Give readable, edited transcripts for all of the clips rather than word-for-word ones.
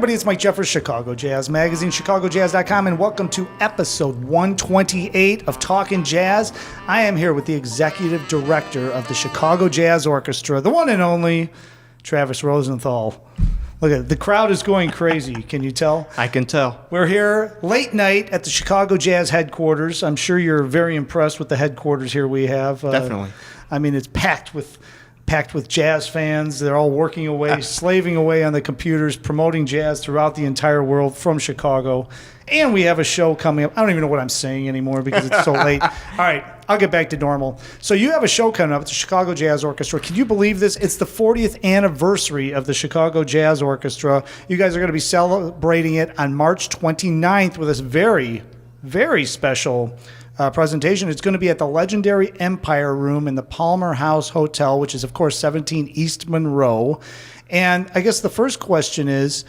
everybody, it's Mike Jeffers, Chicago Jazz Magazine, ChicagoJazz.com, and welcome to episode 128 of Talkin' Jazz. I am here with the executive director of the Chicago Jazz Orchestra, the one and only Travis Rosenthal. Look at it. The crowd is going crazy. Can you tell? I can tell. We're here late night at the Chicago Jazz headquarters. I'm sure you're very impressed with the headquarters here we have. Definitely. I mean, it's packed with jazz fans. They're all working away, slaving away on the computers, promoting jazz throughout the entire world from Chicago. And we have a show coming up. I don't even know what I'm saying anymore because it's so late. All right, I'll get back to normal. So you have a show coming up at the Chicago Jazz Orchestra. Can you believe this? It's the 40th anniversary of the Chicago Jazz Orchestra. You guys are going to be celebrating it on March 29th with this very, very special presentation. It's going to be at the legendary Empire Room in the Palmer House Hotel, which is, of course, 17 East Monroe. And I guess the first question is,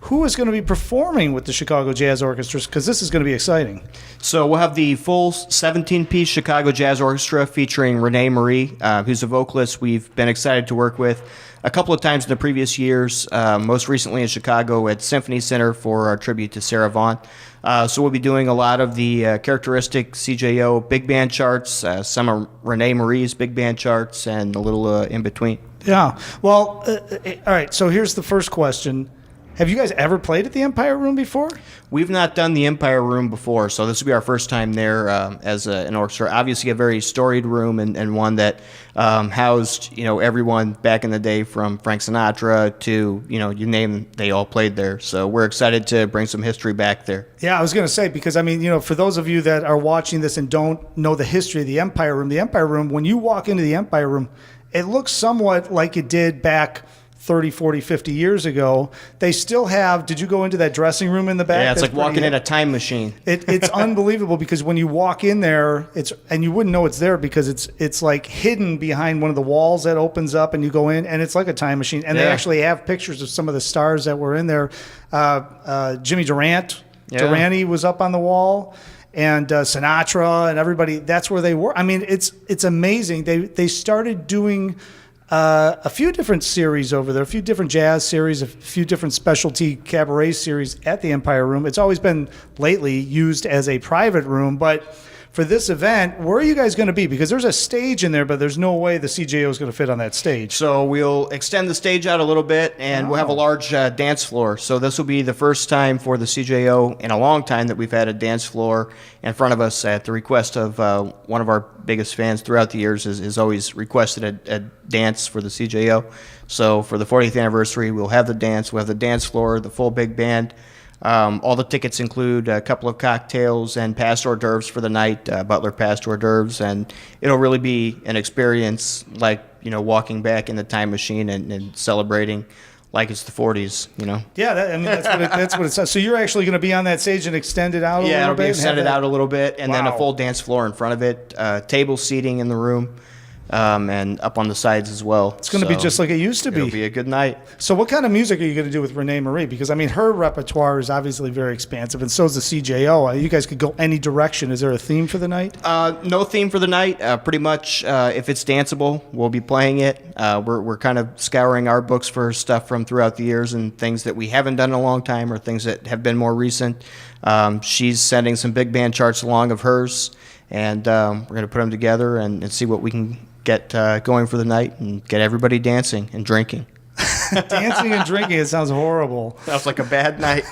who is going to be performing with the Chicago Jazz Orchestra? Because this is going to be exciting. So we'll have the full 17-piece Chicago Jazz Orchestra featuring Rene, who's a vocalist we've been excited to work with a couple of times in the previous years, most recently in Chicago at Symphony Center for our tribute to Sarah Vaughan. So we'll be doing a lot of the characteristic CJO big band charts, some of Rene Marie's big band charts, and a little in between. Yeah. Well, all right, so here's the first question. Have you guys ever played at the Empire Room before? We've not done the Empire Room before, so this will be our first time there as an orchestra. Obviously, a very storied room and one that housed everyone back in the day, from Frank Sinatra to you name, they all played there. So we're excited to bring some history back there. Yeah, I was going to say, because I mean, for those of you that are watching this and don't know the history of the Empire Room, when you walk into the Empire Room, it looks somewhat like it did back 30, 40, 50 years ago. They still have, did you go into that dressing room in the back? Yeah, it's like walking in a time machine. It's unbelievable, because when you walk in there, and you wouldn't know it's there because it's like hidden behind one of the walls that opens up, and you go in and it's like a time machine. And they actually have pictures of some of the stars that were in there. Jimmy Durante was up on the wall. And Sinatra and everybody, that's where they were. I mean, it's amazing. They started doing a few different series over there, a few different jazz series, a few different specialty cabaret series at the Empire Room. It's always been lately used as a private room, but for this event, where are you guys going to be? Because there's a stage in there, but there's no way the CJO is going to fit on that stage. So we'll extend the stage out a little bit, and we'll have a large dance floor. So this will be the first time for the CJO in a long time that we've had a dance floor in front of us. At the request of one of our biggest fans throughout the years has always requested a dance for the CJO. So for the 40th anniversary, we'll have the dance. We'll have the dance floor, the full big band. All the tickets include a couple of cocktails and past hors d'oeuvres for the night, Butler past hors d'oeuvres, and it'll really be an experience like, walking back in the time machine and celebrating like it's the 40s, Yeah, that's what it says. So you're actually going to be on that stage and extend it out a little bit? Yeah, it'll be extended out a little bit, and then a full dance floor in front of it, table seating in the room. And up on the sides as well. It's going to be just like it used to be. It'll be a good night. So what kind of music are you going to do with Rene Marie? Because, I mean, her repertoire is obviously very expansive, and so is the CJO. You guys could go any direction. Is there a theme for the night? No theme for the night. Pretty much, if it's danceable, we'll be playing it. We're kind of scouring our books for stuff from throughout the years and things that we haven't done in a long time or things that have been more recent. She's sending some big band charts along of hers, and we're going to put them together and see what we can get going for the night and get everybody dancing and drinking. Dancing and drinking, it sounds horrible. Sounds like a bad night.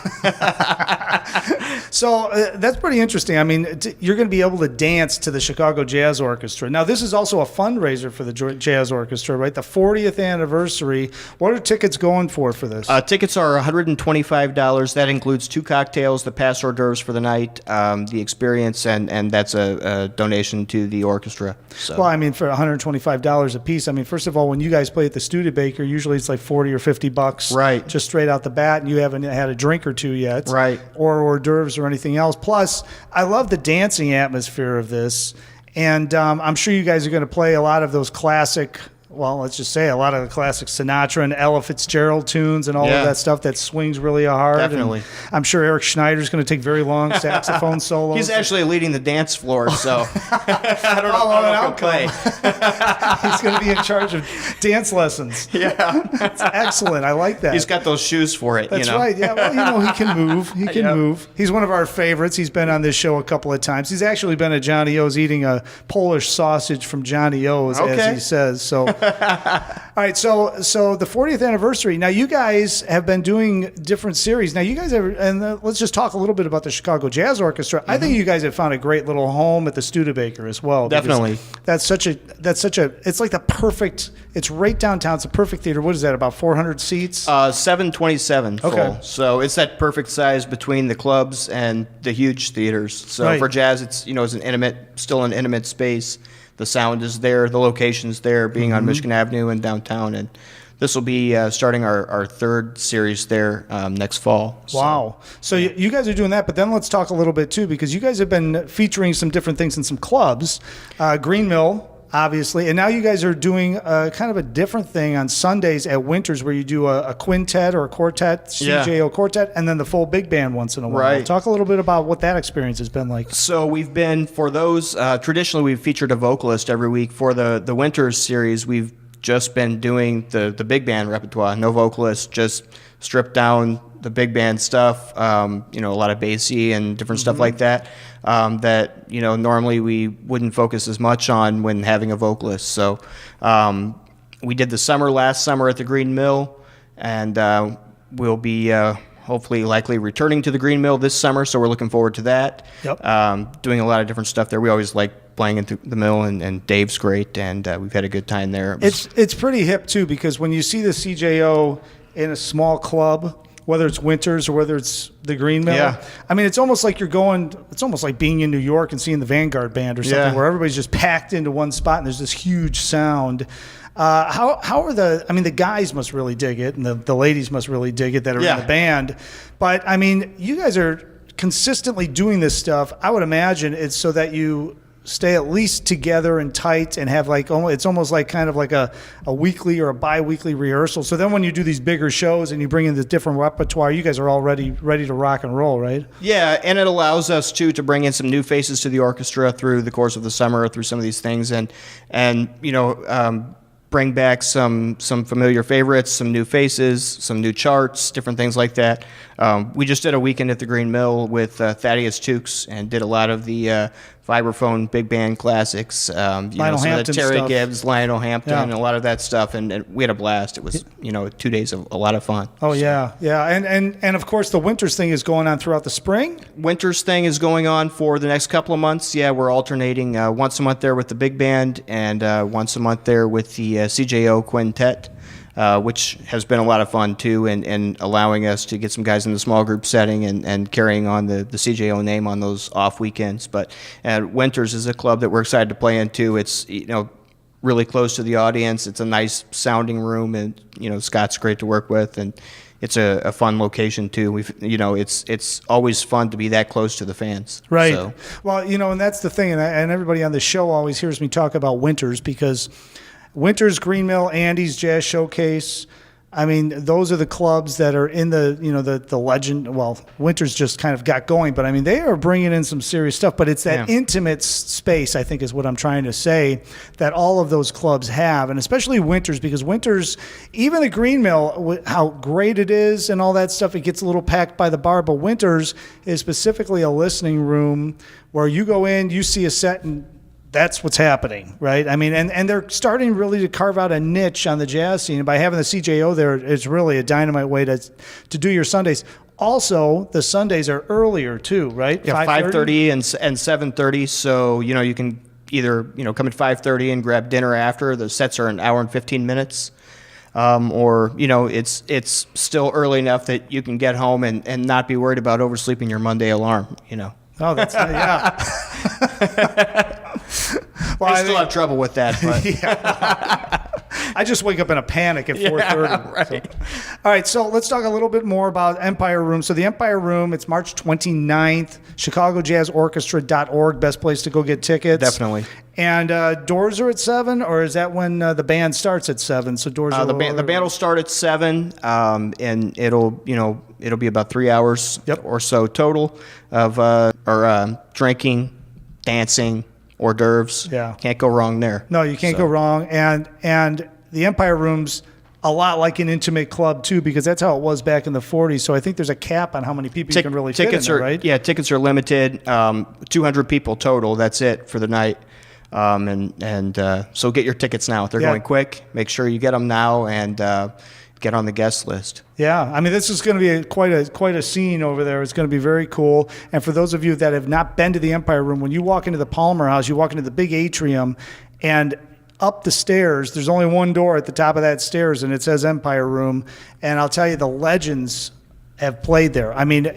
So that's pretty interesting. I mean, you're going to be able to dance to the Chicago Jazz Orchestra. Now, this is also a fundraiser for the Jazz Orchestra, right? The 40th anniversary. What are tickets going for this? Tickets are $125. That includes 2 cocktails, the past hors d'oeuvres for the night, the experience, and that's a donation to the orchestra. So. Well, I mean, for $125 a piece, I mean, first of all, when you guys play at the Studebaker, usually it's like $40 or $50, right? Just straight out the bat, and you haven't had a drink or two yet, right? Or hors d'oeuvres or anything else. Plus, I love the dancing atmosphere of this, and I'm sure you guys are going to play a lot of those classic well, let's just say a lot of the classic Sinatra and Ella Fitzgerald tunes and all of that stuff that swings really hard. Definitely. And I'm sure Eric Schneider's going to take very long saxophone solos. He's actually leading the dance floor, so I don't know if he'll play. He's going to be in charge of dance lessons. Yeah. That's excellent. I like that. He's got those shoes for it. That's right. Yeah. Well, he can move. He can move. He's one of our favorites. He's been on this show a couple of times. He's actually been at Johnny O's eating a Polish sausage from Johnny O's, as he says. So, all right. So the 40th anniversary. Now, you guys have been doing different series. Now, you guys have, and let's just talk a little bit about the Chicago Jazz Orchestra. I think you guys have found a great little home at the Studebaker as well. Definitely. That's such a. It's like the perfect. It's right downtown. It's a perfect theater. What is that? About 400 seats. 727 full. Okay. So it's that perfect size between the clubs and the huge theaters. So for jazz, it's still an intimate space. The sound is there, the location's there, being on Michigan Avenue and downtown, and this will be starting our third series there next fall. Wow. So you guys are doing that, but then let's talk a little bit too, because you guys have been featuring some different things in some clubs. Green Mill, obviously, and now you guys are doing kind of a different thing on Sundays at Winters, where you do a quintet or a quartet, CJO quartet, and then the full big band once in a while. Right. Talk a little bit about what that experience has been like. So we've been, for those, traditionally we've featured a vocalist every week. For the Winters series, we've just been doing the big band repertoire, no vocalist, just stripped down the big band stuff, a lot of bassy and different stuff like that, that, normally we wouldn't focus as much on when having a vocalist. So we did the last summer at the Green Mill, and we'll be hopefully likely returning to the Green Mill this summer, so we're looking forward to that. Yep. Doing a lot of different stuff there. We always like playing into the mill, and Dave's great, and we've had a good time there. It's pretty hip too, because when you see the CJO in a small club, whether it's Winters or whether it's the Green Mill, I mean, it's almost like it's almost like being in New York and seeing the Vanguard Band or something, where everybody's just packed into one spot and there's this huge sound. How are the guys must really dig it, and the ladies must really dig it that are in the band. But I mean, you guys are consistently doing this stuff. I would imagine it's so that you stay at least together and tight and have it's almost like kind of like a weekly or a bi-weekly rehearsal. So then when you do these bigger shows and you bring in this different repertoire, you guys are all ready to rock and roll, right? Yeah, and it allows us to bring in some new faces to the orchestra through the course of the summer, through some of these things, and bring back some familiar favorites, some new faces, some new charts, different things like that. We just did a weekend at the Green Mill with Thaddeus Tukes and did a lot of the vibraphone big band classics, some of the Terry stuff. Gibbs, Lionel Hampton, and a lot of that stuff, and we had a blast. It was 2 days of a lot of fun. Oh yeah, and of course the Winters thing is going on throughout the spring. Winters thing is going on for the next couple of months. Yeah, we're alternating once a month there with the big band and once a month there with the CJO quintet. Which has been a lot of fun too, and allowing us to get some guys in the small group setting and carrying on the CJO name on those off weekends. But Winters is a club that we're excited to play into. It's really close to the audience. It's a nice sounding room, and Scott's great to work with, and it's a fun location too. It's always fun to be that close to the fans. Right. So. Well, and that's the thing, and everybody on the show always hears me talk about Winters, because Winters, Green Mill, Andy's Jazz Showcase, I mean, those are the clubs that are in the legend. Well, Winters just kind of got going, but I mean, they are bringing in some serious stuff. But it's that intimate space, I think, is what I'm trying to say, that all of those clubs have, and especially Winters, because Winters, even the Green Mill, how great it is and all that stuff, it gets a little packed by the bar. But Winters is specifically a listening room where you go in, you see a set, and that's what's happening, right? I mean, and they're starting really to carve out a niche on the jazz scene. And by having the CJO there, it's really a dynamite way to do your Sundays. Also, the Sundays are earlier too, right? Yeah, 5:30 and 7:30. So you can either come at 5:30 and grab dinner after. The sets are an hour and 15 minutes, or it's still early enough that you can get home and not be worried about oversleeping your Monday alarm. Oh, that's yeah. Well, I still have trouble with that, but I just wake up in a panic at 4:30. right. So. All right, so let's talk a little bit more about Empire Room. So the Empire Room, it's March 29th, ChicagoJazzOrchestra.org, best place to go get tickets. Definitely. And doors are at 7, or is that when the band starts at 7? So doors are the band will start at 7, and it'll be about 3 hours or so total of drinking, dancing, hors d'oeuvres. Yeah. Can't go wrong there. No, you can't go wrong. And the Empire Room's a lot like an intimate club too, because that's how it was back in the 40s. So I think there's a cap on how many people you can really fit in there, right? Yeah, tickets are limited. 200 people total. That's it for the night. So get your tickets now. They're going quick. Make sure you get them now and get on the guest list. Yeah, I mean, this is going to be quite a scene over there. It's going to be very cool. And for those of you that have not been to the Empire Room, when you walk into the Palmer House, you walk into the big atrium, and up the stairs, there's only one door at the top of that stairs, and it says Empire Room. And I'll tell you, the legends have played there. I mean,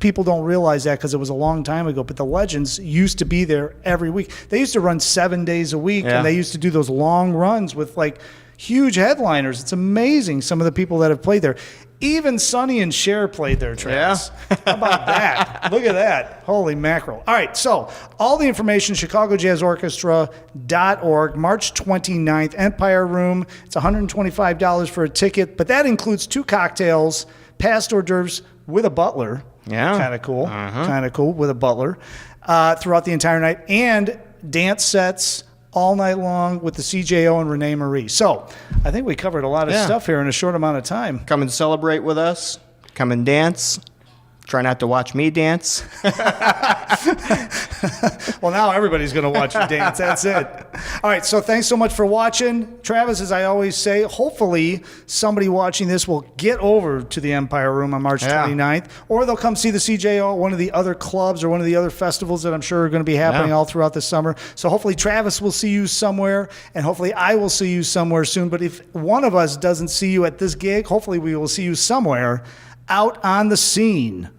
people don't realize that because it was a long time ago, but the legends used to be there every week. They used to run 7 days a week, and they used to do those long runs with like huge headliners. It's amazing, some of the people that have played there. Even Sonny and Cher played there, Travis. Yeah. How about that? Look at that. Holy mackerel. All right, so all the information, ChicagoJazzOrchestra.org, March 29th, Empire Room. It's $125 for a ticket, but that includes 2 cocktails, past hors d'oeuvres with a butler. Yeah. Kind of cool. Kind of cool with a butler throughout the entire night, and dance sets all night long with the CJO and Rene Marie. So I think we covered a lot of stuff here in a short amount of time. Come and celebrate with us. Come and dance. Try not to watch me dance. Well, now everybody's going to watch you dance. That's it. All right, so thanks so much for watching. Travis, as I always say, hopefully somebody watching this will get over to the Empire Room on March 29th, or they'll come see the CJO at one of the other clubs or one of the other festivals that I'm sure are going to be happening all throughout the summer. So hopefully Travis will see you somewhere, and hopefully I will see you somewhere soon. But if one of us doesn't see you at this gig, hopefully we will see you somewhere out on the scene.